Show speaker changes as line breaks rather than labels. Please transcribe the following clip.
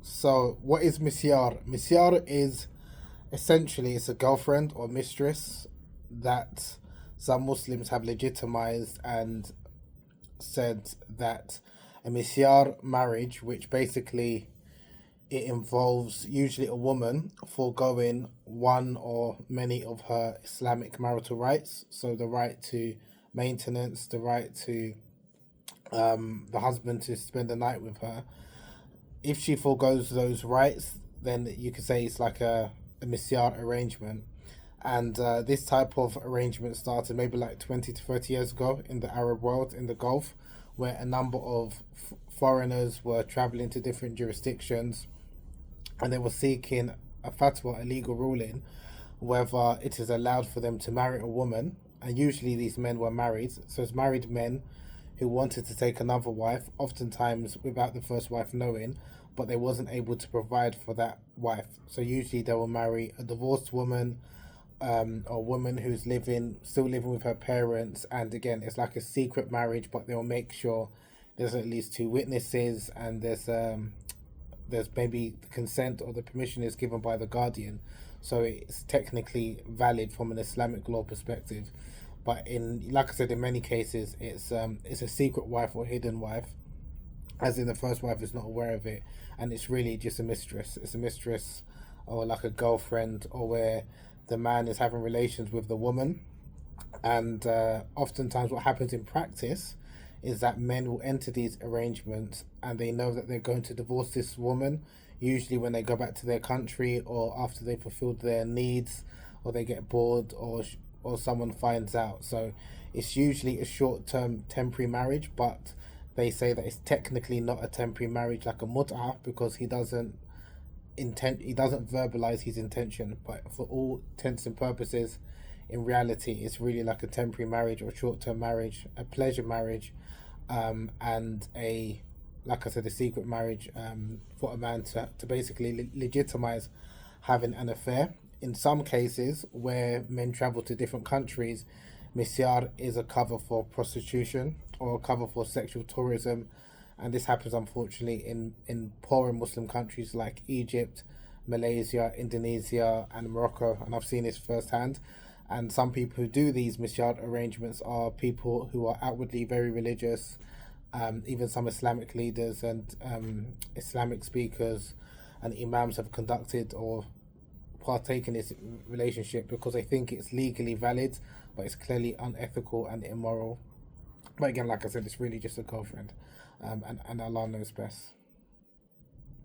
So, what is Misyar? Misyar is essentially it's a girlfriend or mistress that some Muslims have legitimized and said that a Misyar marriage, which basically it involves usually a woman foregoing one or many of her Islamic marital rights. So the right to maintenance, the right to the husband to spend the night with her. If she foregoes those rights, then you could say it's like a misyar arrangement. And this type of arrangement started maybe like 20 to 30 years ago in the Arab world, in the Gulf, where a number of foreigners were traveling to different jurisdictions and they were seeking a fatwa, a legal ruling, whether it is allowed for them to marry a woman. And usually these men were married, so it's married men who wanted to take another wife, oftentimes without the first wife knowing, but they wasn't able to provide for that wife. So usually they will marry a divorced woman, or a woman who's still living with her parents, and again, it's like a secret marriage, but they'll make sure there's at least two witnesses, and there's maybe the consent or the permission is given by the guardian, so it's technically valid from an Islamic law perspective. But in, like I said, in many cases, it's a secret wife or hidden wife, as in the first wife is not aware of it, and it's really just a mistress. It's a mistress or like a girlfriend, or where the man is having relations with the woman. And oftentimes, what happens in practice is that men will enter these arrangements and they know that they're going to divorce this woman, usually when they go back to their country or after they fulfilled their needs, or they get bored, or someone finds out. So it's usually a short term temporary marriage, but they say that it's technically not a temporary marriage like a mut'ah, because he doesn't verbalize his intention, but for all intents and purposes, in reality it's really like a temporary marriage or short term marriage, a pleasure marriage, and a, like I said, a secret marriage, for a man to basically legitimize having an affair. In some cases where men travel to different countries, misyar is a cover for prostitution or a cover for sexual tourism, and this happens unfortunately in poorer Muslim countries like Egypt, Malaysia, Indonesia, and Morocco, and I've seen this firsthand. And some people who do these misyar arrangements are people who are outwardly very religious, even some Islamic leaders and Islamic speakers and imams have conducted or partaken in this relationship because they think it's legally valid, but it's clearly unethical and immoral. But again, like I said, it's really just a girlfriend, and Allah knows best.